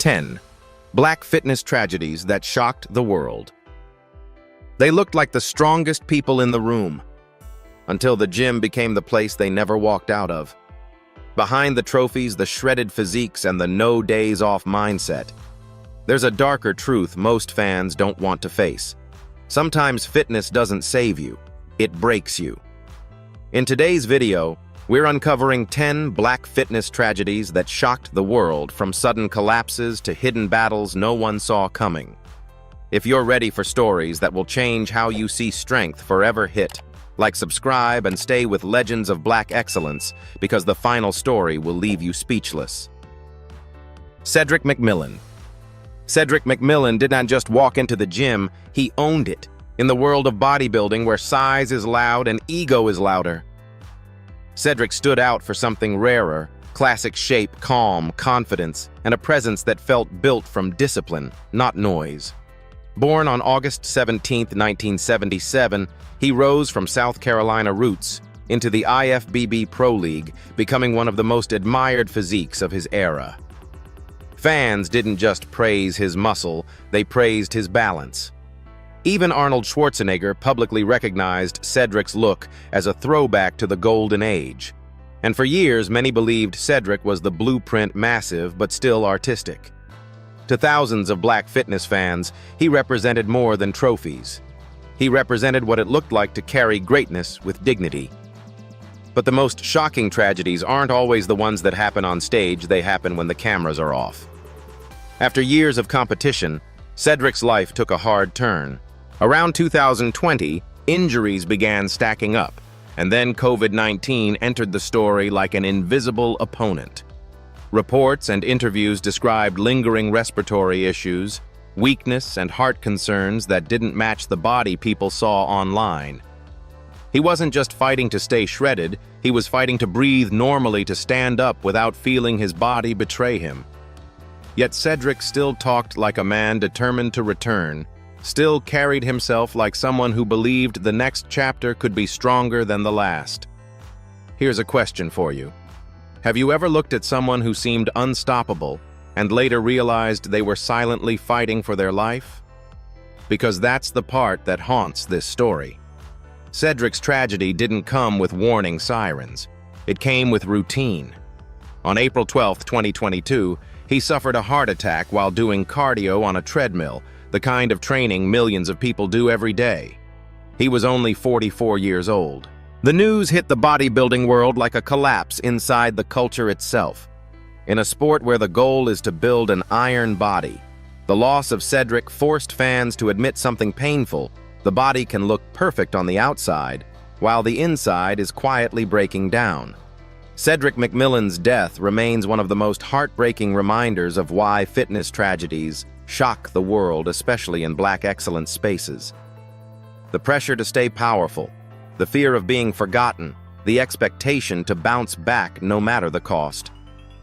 10. Black fitness tragedies that shocked the world. They looked like the strongest people in the room, until the gym became the place they never walked out of. Behind the trophies, the shredded physiques, and the no days off mindset, there's a darker truth most fans don't want to face. Sometimes fitness doesn't save you, it breaks you. In today's video, we're uncovering 10 black fitness tragedies that shocked the world, from sudden collapses to hidden battles no one saw coming. If you're ready for stories that will change how you see strength, forever hit like, subscribe, and stay with Legends of Black Excellence, because the final story will leave you speechless. Cedric McMillan. Cedric McMillan did not just walk into the gym, he owned it. In the world of bodybuilding, where size is loud and ego is louder, Cedric stood out for something rarer: classic shape, calm, confidence, and a presence that felt built from discipline, not noise. Born on August 17, 1977, he rose from South Carolina roots into the IFBB Pro League, becoming one of the most admired physiques of his era. Fans didn't just praise his muscle, they praised his balance. Even Arnold Schwarzenegger publicly recognized Cedric's look as a throwback to the golden age. And for years, many believed Cedric was the blueprint, massive but still artistic. To thousands of black fitness fans, he represented more than trophies. He represented what it looked like to carry greatness with dignity. But the most shocking tragedies aren't always the ones that happen on stage, they happen when the cameras are off. After years of competition, Cedric's life took a hard turn. Around 2020, injuries began stacking up, and then COVID-19 entered the story like an invisible opponent. Reports and interviews described lingering respiratory issues, weakness, and heart concerns that didn't match the body people saw online. He wasn't just fighting to stay shredded, he was fighting to breathe normally, to stand up without feeling his body betray him. Yet Cedric still talked like a man determined to return, still carried himself like someone who believed the next chapter could be stronger than the last. Here's a question for you. Have you ever looked at someone who seemed unstoppable and later realized they were silently fighting for their life? Because that's the part that haunts this story. Cedric's tragedy didn't come with warning sirens. It came with routine. On April 12, 2022, he suffered a heart attack while doing cardio on a treadmill, the kind of training millions of people do every day. He was only 44 years old. The news hit the bodybuilding world like a collapse inside the culture itself. In a sport where the goal is to build an iron body, the loss of Cedric forced fans to admit something painful. The body can look perfect on the outside, while the inside is quietly breaking down. Cedric McMillan's death remains one of the most heartbreaking reminders of why fitness tragedies shock the world, especially in black excellence spaces. The pressure to stay powerful, the fear of being forgotten, the expectation to bounce back no matter the cost.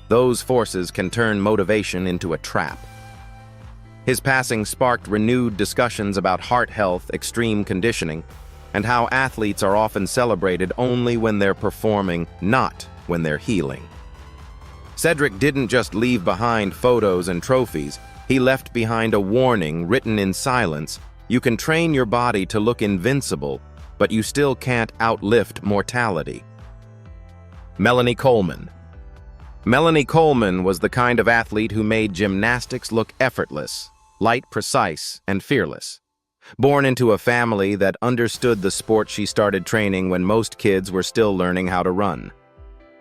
Those forces can turn motivation into a trap. His passing sparked renewed discussions about heart health, extreme conditioning, and how athletes are often celebrated only when they're performing, not when they're healing. Cedric didn't just leave behind photos and trophies, he left behind a warning written in silence: you can train your body to look invincible, but you still can't outlift mortality. Melanie Coleman. Melanie Coleman was the kind of athlete who made gymnastics look effortless, light, precise, and fearless. Born into a family that understood the sport, she started training when most kids were still learning how to run.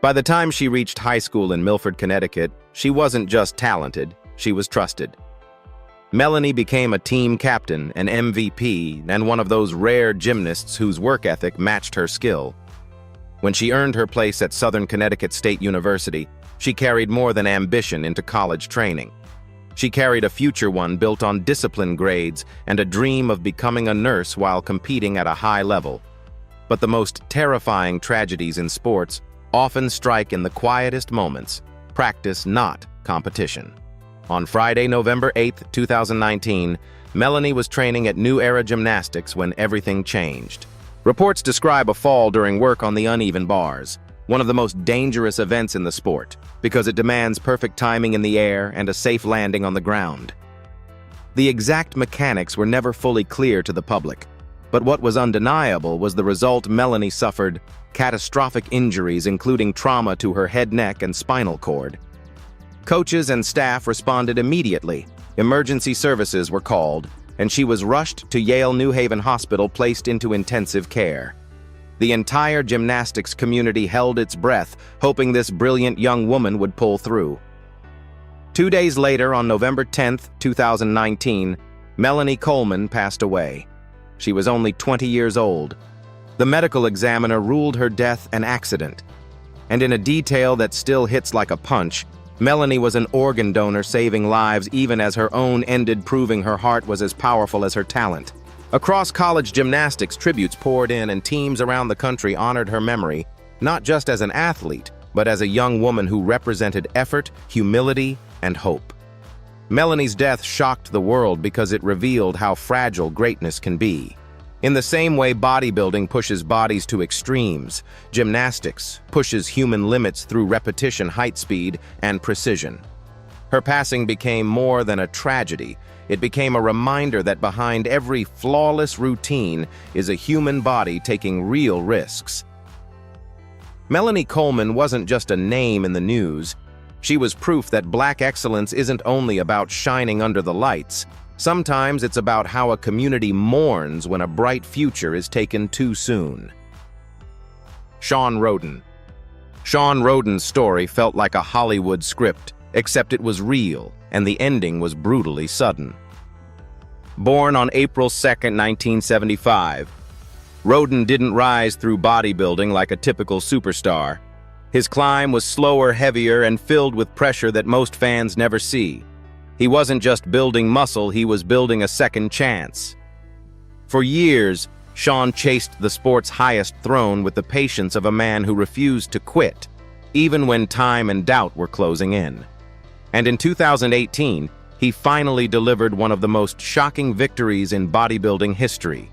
By the time she reached high school in Milford, Connecticut, she wasn't just talented, she was trusted. Melanie became a team captain, an MVP, and one of those rare gymnasts whose work ethic matched her skill. When she earned her place at Southern Connecticut State University, she carried more than ambition into college training. She carried a future one built on discipline, grades, and a dream of becoming a nurse while competing at a high level. But the most terrifying tragedies in sports often strike in the quietest moments: practice, not competition. On Friday, November 8, 2019, Melanie was training at New Era Gymnastics when everything changed. Reports describe a fall during work on the uneven bars. one of the most dangerous events in the sport, because it demands perfect timing in the air and a safe landing on the ground. The exact mechanics were never fully clear to the public, but what was undeniable was the result. Melanie suffered catastrophic injuries, including trauma to her head, neck, and spinal cord. Coaches and staff responded immediately. Emergency services were called, and she was rushed to Yale New Haven Hospital, placed into intensive care. The entire gymnastics community held its breath, hoping this brilliant young woman would pull through. 2 days later, on November 10, 2019, Melanie Coleman passed away. She was only 20 years old. The medical examiner ruled her death an accident. And in a detail that still hits like a punch, Melanie was an organ donor, saving lives even as her own ended, proving her heart was as powerful as her talent. Across college gymnastics, tributes poured in, and teams around the country honored her memory, not just as an athlete, but as a young woman who represented effort, humility, and hope. Melanie's death shocked the world because it revealed how fragile greatness can be. In the same way bodybuilding pushes bodies to extremes, gymnastics pushes human limits through repetition, height, speed, and precision. Her passing became more than a tragedy. It became a reminder that behind every flawless routine is a human body taking real risks. Melanie Coleman wasn't just a name in the news. She was proof that Black excellence isn't only about shining under the lights. Sometimes it's about how a community mourns when a bright future is taken too soon. Shawn Rhoden. Shawn Rhoden's story felt like a Hollywood script, except it was real, and the ending was brutally sudden. Born on April 2, 1975, Rhoden didn't rise through bodybuilding like a typical superstar. His climb was slower, heavier, and filled with pressure that most fans never see. He wasn't just building muscle, he was building a second chance. For years, Shawn chased the sport's highest throne with the patience of a man who refused to quit, even when time and doubt were closing in. And in 2018, he finally delivered one of the most shocking victories in bodybuilding history.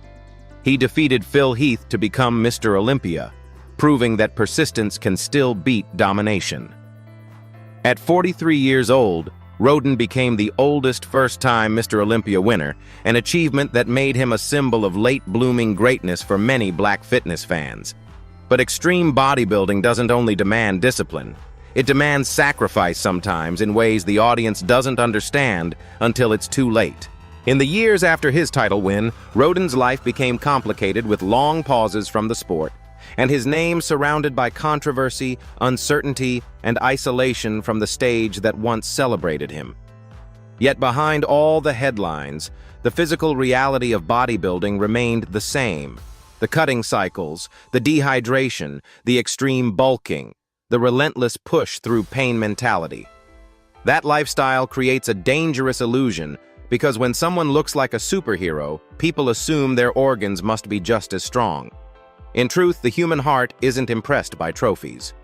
He defeated Phil Heath to become Mr. Olympia, proving that persistence can still beat domination. At 43 years old, Rhoden became the oldest first-time Mr. Olympia winner, an achievement that made him a symbol of late-blooming greatness for many Black fitness fans. But extreme bodybuilding doesn't only demand discipline. It demands sacrifice sometimes in ways the audience doesn't understand until it's too late. In the years after his title win, Rhoden's life became complicated with long pauses from the sport, and his name surrounded by controversy, uncertainty, and isolation from the stage that once celebrated him. Yet behind all the headlines, the physical reality of bodybuilding remained the same. The cutting cycles, the dehydration, the extreme bulking, the relentless push through pain mentality. That lifestyle creates a dangerous illusion because when someone looks like a superhero, people assume their organs must be just as strong. In truth, the human heart isn't impressed by trophies.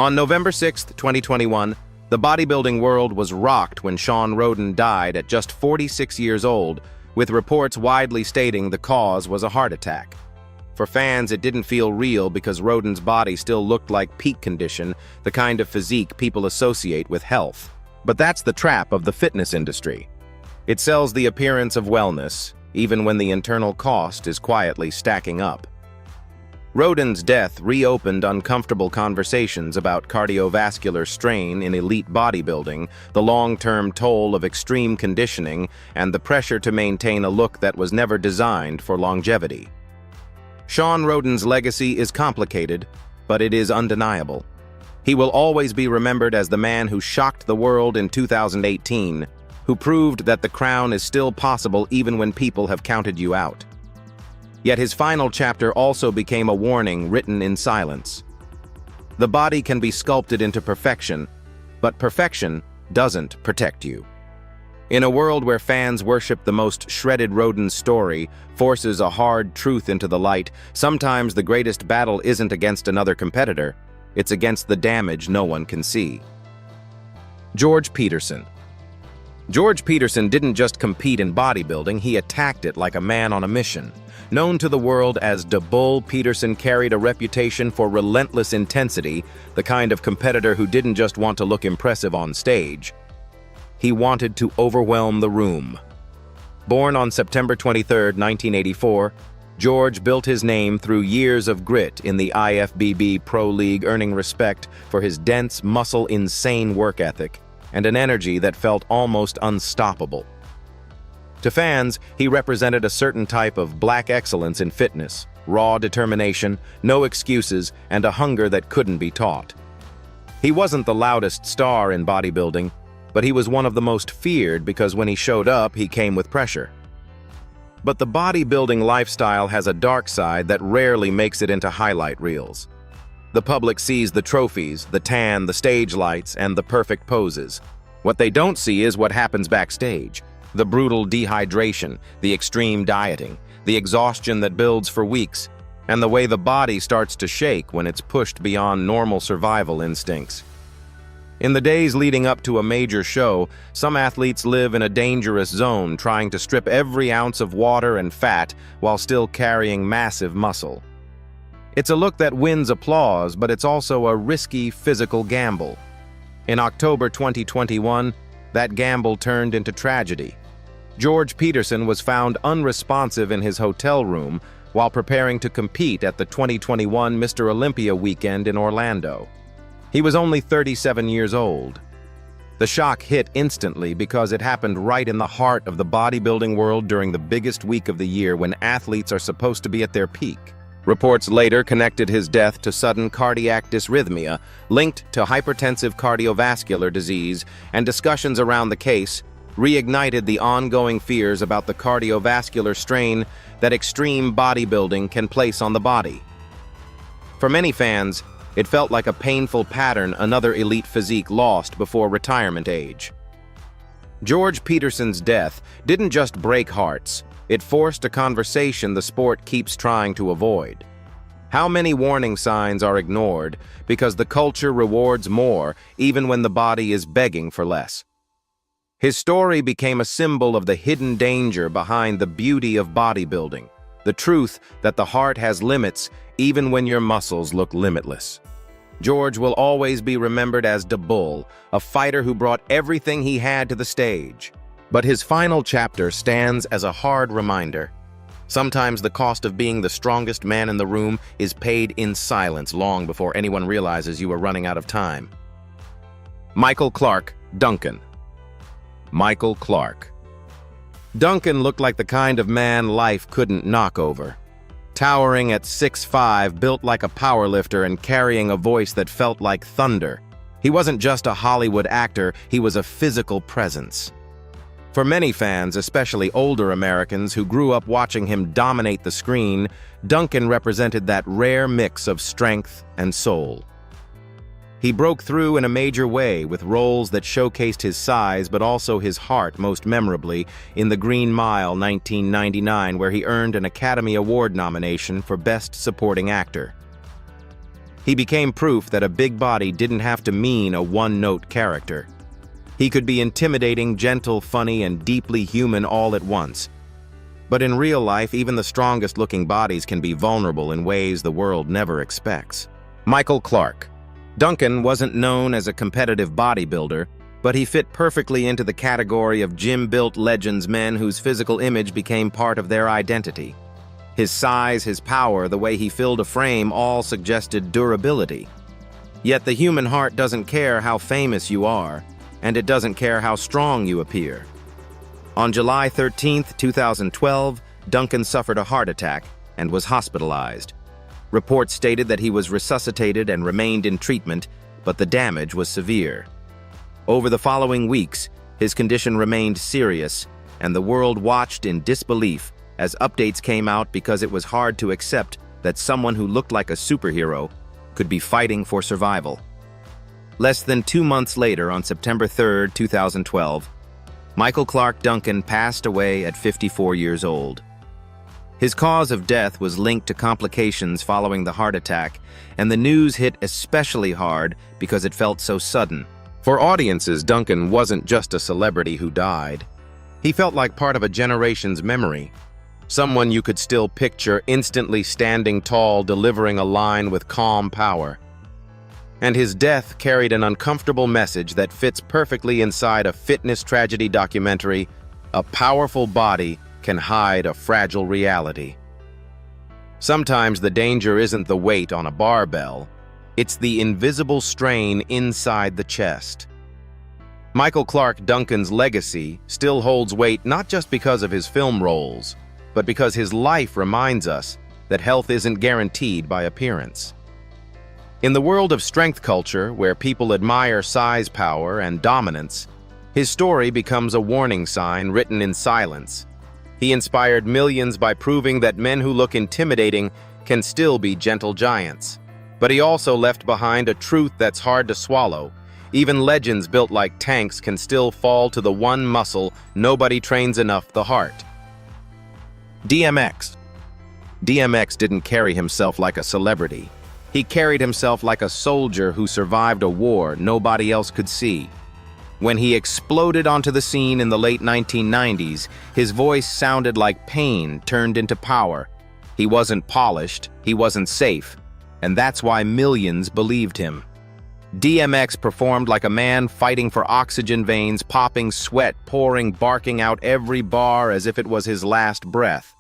On November 6, 2021, the bodybuilding world was rocked when Shawn Rhoden died at just 46 years old, with reports widely stating the cause was a heart attack. For fans, it didn't feel real because Rhoden's body still looked like peak condition, the kind of physique people associate with health. But that's the trap of the fitness industry. It sells the appearance of wellness, even when the internal cost is quietly stacking up. Rhoden's death reopened uncomfortable conversations about cardiovascular strain in elite bodybuilding, the long-term toll of extreme conditioning, and the pressure to maintain a look that was never designed for longevity. Shawn Rhoden's legacy is complicated, but it is undeniable. He will always be remembered as the man who shocked the world in 2018, who proved that the crown is still possible even when people have counted you out. Yet his final chapter also became a warning written in silence. The body can be sculpted into perfection, but perfection doesn't protect you. In a world where fans worship the most shredded, Rhoden's story forces a hard truth into the light. Sometimes the greatest battle isn't against another competitor, it's against the damage no one can see. George Peterson. George Peterson didn't just compete in bodybuilding, he attacked it like a man on a mission. Known to the world as the Bull, Peterson carried a reputation for relentless intensity, the kind of competitor who didn't just want to look impressive on stage. He wanted to overwhelm the room. Born on September 23, 1984, George built his name through years of grit in the IFBB Pro League, earning respect for his dense, muscle-insane work ethic and an energy that felt almost unstoppable. To fans, he represented a certain type of black excellence in fitness, raw determination, no excuses, and a hunger that couldn't be taught. He wasn't the loudest star in bodybuilding, but he was one of the most feared because when he showed up, he came with pressure. But the bodybuilding lifestyle has a dark side that rarely makes it into highlight reels. The public sees the trophies, the tan, the stage lights, and the perfect poses. What they don't see is what happens backstage. The brutal dehydration, the extreme dieting, the exhaustion that builds for weeks, and the way the body starts to shake when it's pushed beyond normal survival instincts. In the days leading up to a major show, some athletes live in a dangerous zone, trying to strip every ounce of water and fat while still carrying massive muscle. It's a look that wins applause, but it's also a risky physical gamble. In October 2021, that gamble turned into tragedy. George Peterson was found unresponsive in his hotel room while preparing to compete at the 2021 Mr. Olympia weekend in Orlando. He was only 37 years old. The shock hit instantly because it happened right in the heart of the bodybuilding world during the biggest week of the year when athletes are supposed to be at their peak. Reports later connected his death to sudden cardiac dysrhythmia linked to hypertensive cardiovascular disease, and discussions around the case reignited the ongoing fears about the cardiovascular strain that extreme bodybuilding can place on the body. For many fans, it felt like a painful pattern another elite physique lost before retirement age. George Peterson's death didn't just break hearts, it forced a conversation the sport keeps trying to avoid. How many warning signs are ignored because the culture rewards more even when the body is begging for less? His story became a symbol of the hidden danger behind the beauty of bodybuilding, the truth that the heart has limits even when your muscles look limitless. George will always be remembered as the Bull, a fighter who brought everything he had to the stage. But his final chapter stands as a hard reminder. Sometimes the cost of being the strongest man in the room is paid in silence long before anyone realizes you are running out of time. Michael Clark Duncan. Michael Clark. Duncan looked like the kind of man life couldn't knock over. Towering at 6'5", built like a powerlifter and carrying a voice that felt like thunder. He wasn't just a Hollywood actor, he was a physical presence. For many fans, especially older Americans who grew up watching him dominate the screen, Duncan represented that rare mix of strength and soul. He broke through in a major way with roles that showcased his size but also his heart, most memorably in The Green Mile 1999, where he earned an Academy Award nomination for Best Supporting Actor. He became proof that a big body didn't have to mean a one-note character. He could be intimidating, gentle, funny, and deeply human all at once. But in real life, even the strongest-looking bodies can be vulnerable in ways the world never expects. Michael Clark. Duncan wasn't known as a competitive bodybuilder, but he fit perfectly into the category of gym-built legends, men whose physical image became part of their identity. His size, his power, the way he filled a frame all suggested durability. Yet the human heart doesn't care how famous you are, and it doesn't care how strong you appear. On July 13, 2012, Duncan suffered a heart attack and was hospitalized. Reports stated that he was resuscitated and remained in treatment, but the damage was severe. Over the following weeks, his condition remained serious, and the world watched in disbelief as updates came out because it was hard to accept that someone who looked like a superhero could be fighting for survival. Less than 2 months later, on September 3, 2012, Michael Clark Duncan passed away at 54 years old. His cause of death was linked to complications following the heart attack, and the news hit especially hard because it felt so sudden. For audiences, Duncan wasn't just a celebrity who died. He felt like part of a generation's memory, someone you could still picture instantly standing tall, delivering a line with calm power. And his death carried an uncomfortable message that fits perfectly inside a fitness tragedy documentary. A powerful body can hide a fragile reality. Sometimes the danger isn't the weight on a barbell, it's the invisible strain inside the chest. Michael Clarke Duncan's legacy still holds weight not just because of his film roles, but because his life reminds us that health isn't guaranteed by appearance. In the world of strength culture, where people admire size, power, and dominance, his story becomes a warning sign written in silence. He inspired millions by proving that men who look intimidating can still be gentle giants. But he also left behind a truth that's hard to swallow. Even legends built like tanks can still fall to the one muscle nobody trains enough: the heart. DMX. DMX didn't carry himself like a celebrity. He carried himself like a soldier who survived a war nobody else could see. When he exploded onto the scene in the late 1990s, his voice sounded like pain turned into power. He wasn't polished, he wasn't safe, and that's why millions believed him. DMX performed like a man fighting for oxygen veins, popping sweat, pouring, barking out every bar as if it was his last breath.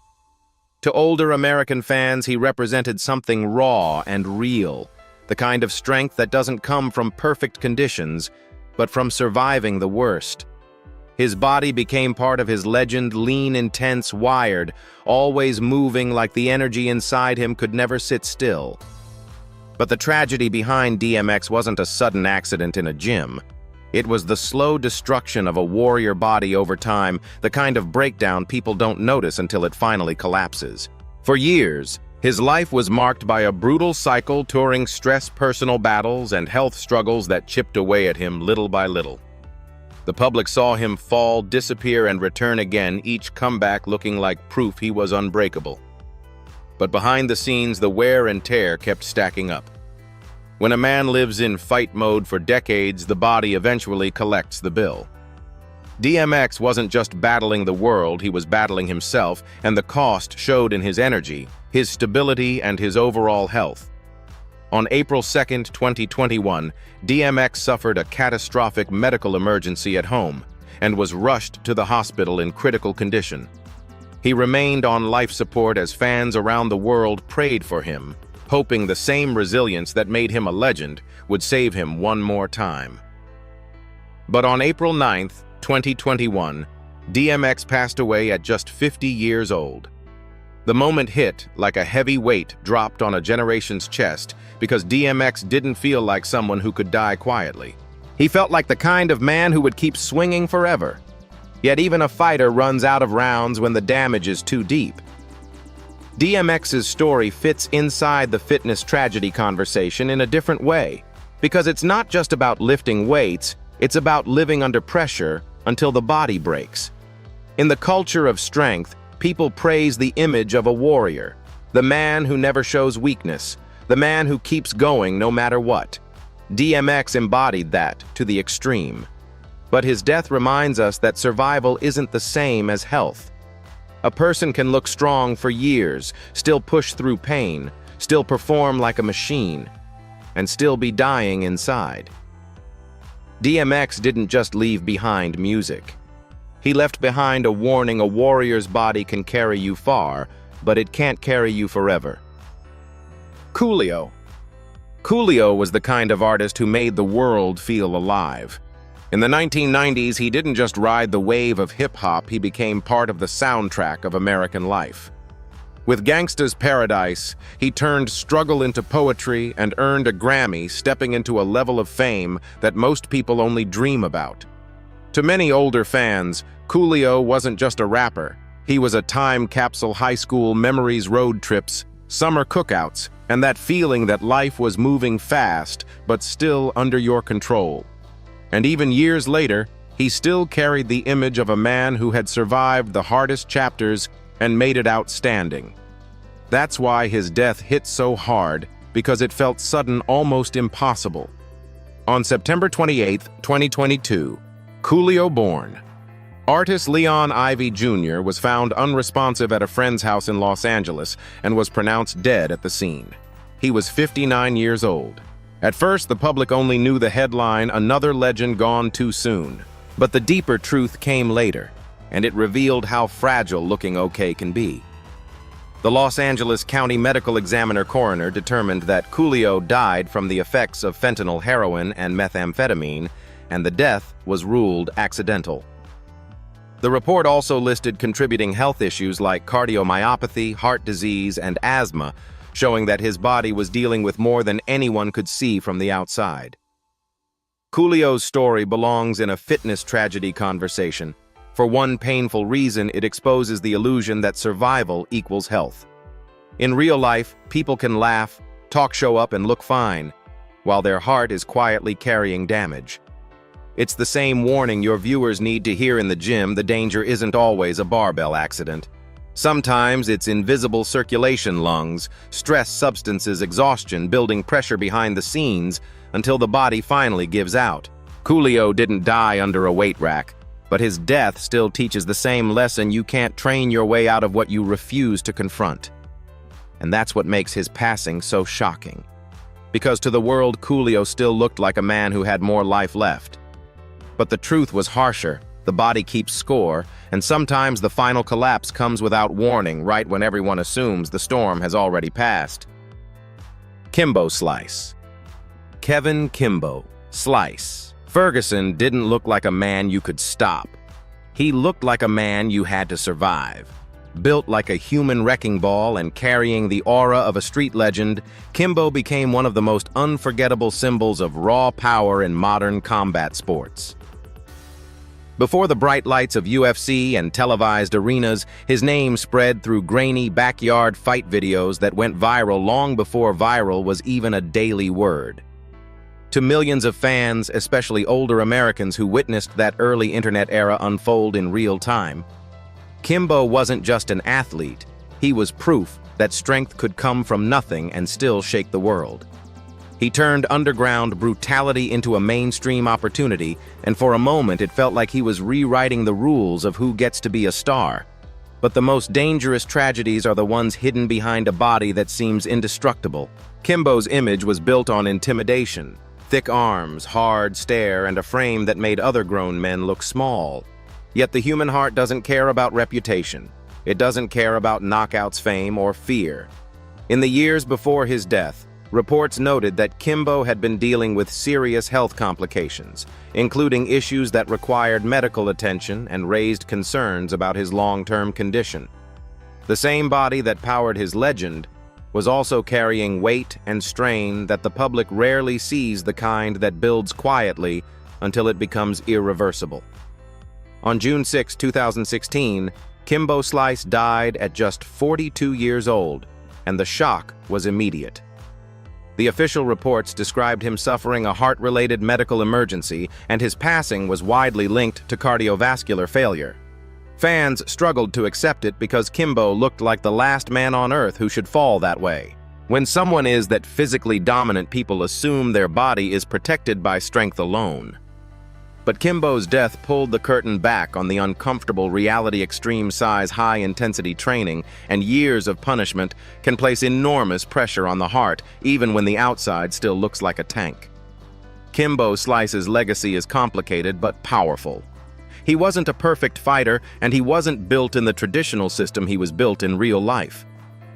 To older American fans, he represented something raw and real, the kind of strength that doesn't come from perfect conditions, but from surviving the worst. His body became part of his legend: lean, intense, wired, always moving like the energy inside him could never sit still. But the tragedy behind DMX wasn't a sudden accident in a gym. It was the slow destruction of a warrior body over time, the kind of breakdown people don't notice until it finally collapses. For years, his life was marked by a brutal cycle, touring stress, personal battles, and health struggles that chipped away at him little by little. The public saw him fall, disappear, and return again, each comeback looking like proof he was unbreakable. But behind the scenes, the wear and tear kept stacking up. When a man lives in fight mode for decades, the body eventually collects the bill. DMX wasn't just battling the world, he was battling himself, and the cost showed in his energy, his stability, and his overall health. On April 2, 2021, DMX suffered a catastrophic medical emergency at home and was rushed to the hospital in critical condition. He remained on life support as fans around the world prayed for him, hoping the same resilience that made him a legend would save him one more time. But on April 9, 2021, DMX passed away at just 50 years old. The moment hit like a heavy weight dropped on a generation's chest because DMX didn't feel like someone who could die quietly. He felt like the kind of man who would keep swinging forever. Yet even a fighter runs out of rounds when the damage is too deep. DMX's story fits inside the fitness tragedy conversation in a different way, because it's not just about lifting weights, it's about living under pressure until the body breaks. In the culture of strength, people praise the image of a warrior, the man who never shows weakness, the man who keeps going no matter what. DMX embodied that to the extreme. But his death reminds us that survival isn't the same as health. A person can look strong for years, still push through pain, still perform like a machine, and still be dying inside. DMX didn't just leave behind music. He left behind a warning: a warrior's body can carry you far, but it can't carry you forever. Coolio. Coolio was the kind of artist who made the world feel alive. In the 1990s, he didn't just ride the wave of hip-hop, he became part of the soundtrack of American life. With Gangsta's Paradise, he turned struggle into poetry and earned a Grammy, stepping into a level of fame that most people only dream about. To many older fans, Coolio wasn't just a rapper. He was a time capsule: high school memories, road trips, summer cookouts, and that feeling that life was moving fast, but still under your control. And even years later, he still carried the image of a man who had survived the hardest chapters and made it outstanding. That's why his death hit so hard, because it felt sudden, almost impossible. On September 28, 2022, Coolio born. Artist Leon Ivy Jr. was found unresponsive at a friend's house in Los Angeles and was pronounced dead at the scene. He was 59 years old. At first, the public only knew the headline, "Another Legend Gone Too Soon." But the deeper truth came later, and it revealed how fragile looking okay can be. The Los Angeles County Medical Examiner coroner determined that Coolio died from the effects of fentanyl heroin and methamphetamine, and the death was ruled accidental. The report also listed contributing health issues like cardiomyopathy, heart disease, and asthma, showing that his body was dealing with more than anyone could see from the outside. Coolio's story belongs in a fitness tragedy conversation. For one painful reason, it exposes the illusion that survival equals health. In real life, people can laugh, talk show up, and look fine, while their heart is quietly carrying damage. It's the same warning your viewers need to hear in the gym. The danger isn't always a barbell accident. Sometimes it's invisible circulation, lungs, stress, substances, exhaustion, building pressure behind the scenes until the body finally gives out. Coolio didn't die under a weight rack, but his death still teaches the same lesson: you can't train your way out of what you refuse to confront. And that's what makes his passing so shocking. Because to the world, Coolio still looked like a man who had more life left. But the truth was harsher. The body keeps score, and sometimes the final collapse comes without warning, right when everyone assumes the storm has already passed. Kimbo Slice. Kevin Kimbo Slice Ferguson didn't look like a man you could stop. He looked like a man you had to survive. Built like a human wrecking ball and carrying the aura of a street legend, Kimbo became one of the most unforgettable symbols of raw power in modern combat sports. Before the bright lights of UFC and televised arenas, his name spread through grainy backyard fight videos that went viral long before viral was even a daily word. To millions of fans, especially older Americans who witnessed that early internet era unfold in real time, Kimbo wasn't just an athlete, he was proof that strength could come from nothing and still shake the world. He turned underground brutality into a mainstream opportunity, and for a moment it felt like he was rewriting the rules of who gets to be a star. But the most dangerous tragedies are the ones hidden behind a body that seems indestructible. Kimbo's image was built on intimidation: thick arms, hard stare, and a frame that made other grown men look small. Yet the human heart doesn't care about reputation. It doesn't care about knockouts, fame, or fear. In the years before his death, reports noted that Kimbo had been dealing with serious health complications, including issues that required medical attention and raised concerns about his long-term condition. The same body that powered his legend was also carrying weight and strain that the public rarely sees, the kind that builds quietly until it becomes irreversible. On June 6, 2016, Kimbo Slice died at just 42 years old, and the shock was immediate. The official reports described him suffering a heart-related medical emergency, and his passing was widely linked to cardiovascular failure. Fans struggled to accept it because Kimbo looked like the last man on earth who should fall that way. When someone is that physically dominant, people assume their body is protected by strength alone. But Kimbo's death pulled the curtain back on the uncomfortable reality. Extreme size, high-intensity training, and years of punishment can place enormous pressure on the heart, even when the outside still looks like a tank. Kimbo Slice's legacy is complicated but powerful. He wasn't a perfect fighter, and he wasn't built in the traditional system. He was built in real life.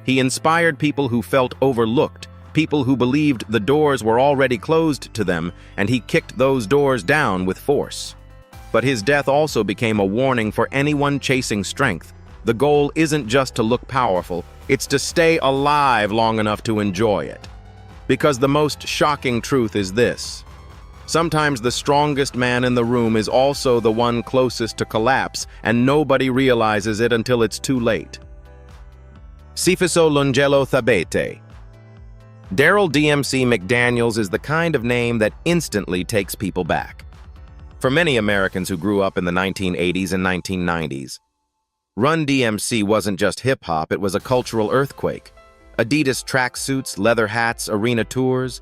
He inspired people who felt overlooked, people who believed the doors were already closed to them, and he kicked those doors down with force. But his death also became a warning for anyone chasing strength. The goal isn't just to look powerful, it's to stay alive long enough to enjoy it. Because the most shocking truth is this: sometimes the strongest man in the room is also the one closest to collapse, and nobody realizes it until it's too late. Sifiso Lungelo Thabete. Daryl DMC McDaniels is the kind of name that instantly takes people back. For many Americans who grew up in the 1980s and 1990s, Run DMC wasn't just hip-hop, it was a cultural earthquake. Adidas tracksuits, leather hats, arena tours.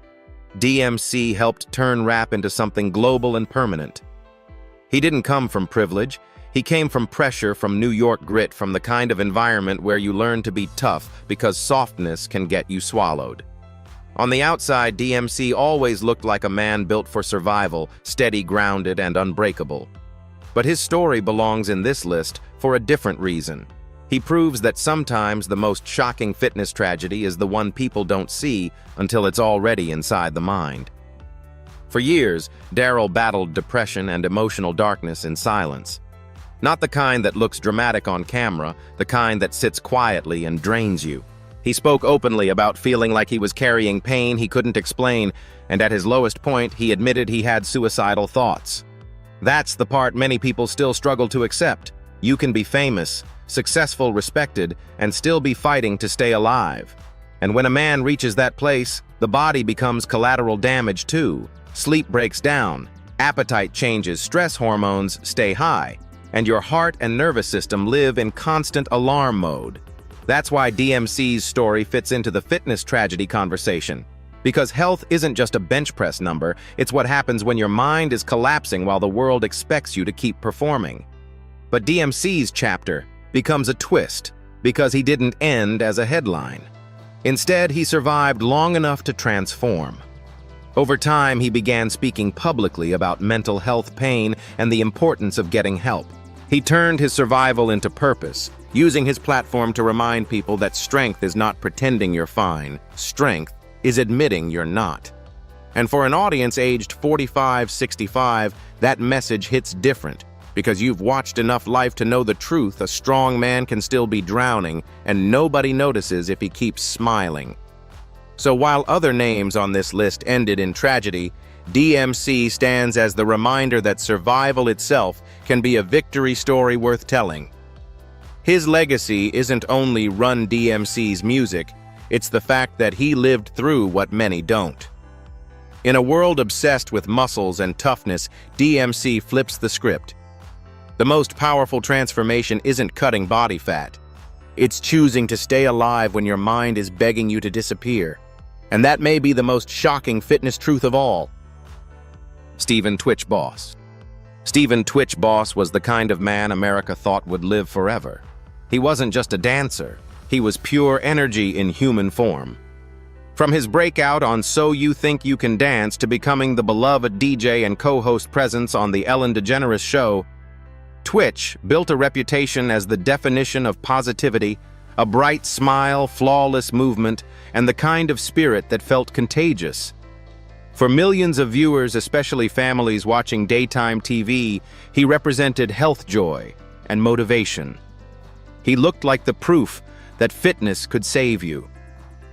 DMC helped turn rap into something global and permanent. He didn't come from privilege. He came from pressure, from New York grit, from the kind of environment where you learn to be tough because softness can get you swallowed. On the outside, DMC always looked like a man built for survival, steady, grounded, and unbreakable. But his story belongs in this list for a different reason. He proves that sometimes the most shocking fitness tragedy is the one people don't see until it's already inside the mind. For years, Daryl battled depression and emotional darkness in silence. Not the kind that looks dramatic on camera, the kind that sits quietly and drains you. He spoke openly about feeling like he was carrying pain he couldn't explain, and at his lowest point, he admitted he had suicidal thoughts. That's the part many people still struggle to accept. You can be famous, successful, respected, and still be fighting to stay alive. And when a man reaches that place, the body becomes collateral damage too. Sleep breaks down, appetite changes, stress hormones stay high, and your heart and nervous system live in constant alarm mode. That's why DMC's story fits into the fitness tragedy conversation. Because health isn't just a bench press number, it's what happens when your mind is collapsing while the world expects you to keep performing. But DMC's chapter becomes a twist because he didn't end as a headline. Instead, he survived long enough to transform. Over time, he began speaking publicly about mental health pain and the importance of getting help. He turned his survival into purpose, using his platform to remind people that strength is not pretending you're fine. Strength is admitting you're not. And for an audience aged 45, 65, that message hits different, because you've watched enough life to know the truth. A strong man can still be drowning, and nobody notices if he keeps smiling. So while other names on this list ended in tragedy, DMC stands as the reminder that survival itself can be a victory story worth telling. His legacy isn't only Run DMC's music, it's the fact that he lived through what many don't. In a world obsessed with muscles and toughness, DMC flips the script. The most powerful transformation isn't cutting body fat. It's choosing to stay alive when your mind is begging you to disappear. And that may be the most shocking fitness truth of all. Stephen Twitch Boss. Stephen Twitch Boss was the kind of man America thought would live forever. He wasn't just a dancer. He was pure energy in human form. From his breakout on So You Think You Can Dance to becoming the beloved DJ and co-host presence on The Ellen DeGeneres Show, Twitch built a reputation as the definition of positivity, a bright smile, flawless movement, and the kind of spirit that felt contagious. For millions of viewers, especially families watching daytime TV, he represented health joy and motivation. He looked like the proof that fitness could save you.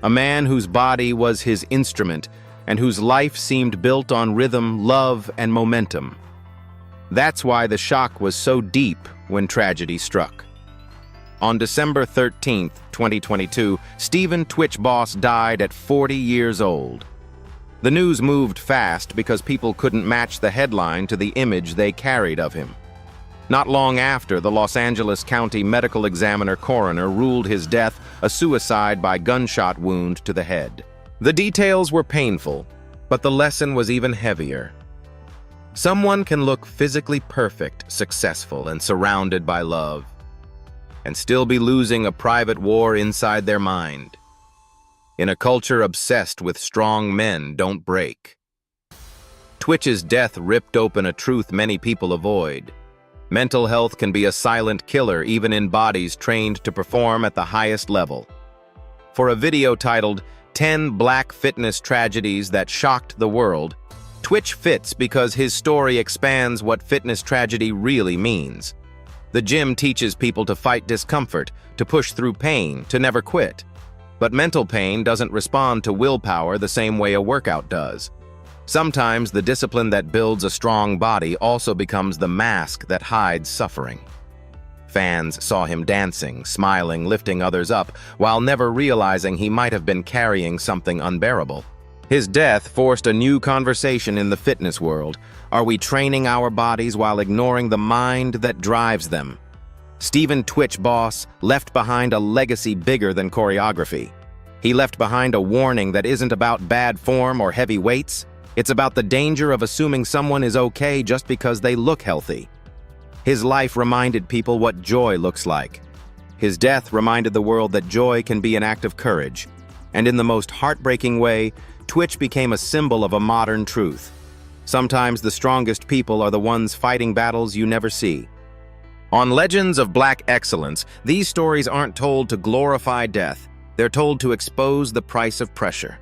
A man whose body was his instrument and whose life seemed built on rhythm, love, and momentum. That's why the shock was so deep when tragedy struck. On December 13, 2022, Stephen Twitch Boss died at 40 years old. The news moved fast because people couldn't match the headline to the image they carried of him. Not long after, the Los Angeles County Medical Examiner coroner ruled his death a suicide by gunshot wound to the head. The details were painful, but the lesson was even heavier. Someone can look physically perfect, successful, and surrounded by love, and still be losing a private war inside their mind. In a culture obsessed with strong men don't break. Twitch's death ripped open a truth many people avoid. Mental health can be a silent killer even in bodies trained to perform at the highest level. For a video titled 10 Black Fitness Tragedies That Shocked the World, Twitch fits because his story expands what fitness tragedy really means. The gym teaches people to fight discomfort, to push through pain, to never quit. But mental pain doesn't respond to willpower the same way a workout does. Sometimes the discipline that builds a strong body also becomes the mask that hides suffering. Fans saw him dancing, smiling, lifting others up, while never realizing he might have been carrying something unbearable. His death forced a new conversation in the fitness world. Are we training our bodies while ignoring the mind that drives them? Stephen Twitch Boss left behind a legacy bigger than choreography. He left behind a warning that isn't about bad form or heavy weights. It's about the danger of assuming someone is okay just because they look healthy. His life reminded people what joy looks like. His death reminded the world that joy can be an act of courage. And in the most heartbreaking way, Twitch became a symbol of a modern truth. Sometimes the strongest people are the ones fighting battles you never see. On Legends of Black Excellence, these stories aren't told to glorify death. They're told to expose the price of pressure.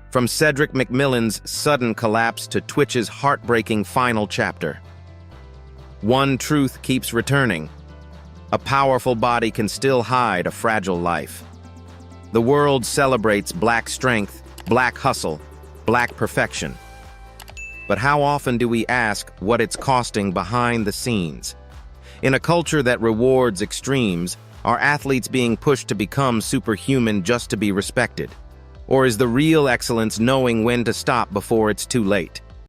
From Cedric McMillan's sudden collapse to Twitch's heartbreaking final chapter. One truth keeps returning. A powerful body can still hide a fragile life. The world celebrates Black strength, Black hustle, Black perfection. But how often do we ask what it's costing behind the scenes? In a culture that rewards extremes, are athletes being pushed to become superhuman just to be respected? Or is the real excellence knowing when to stop before it's too late?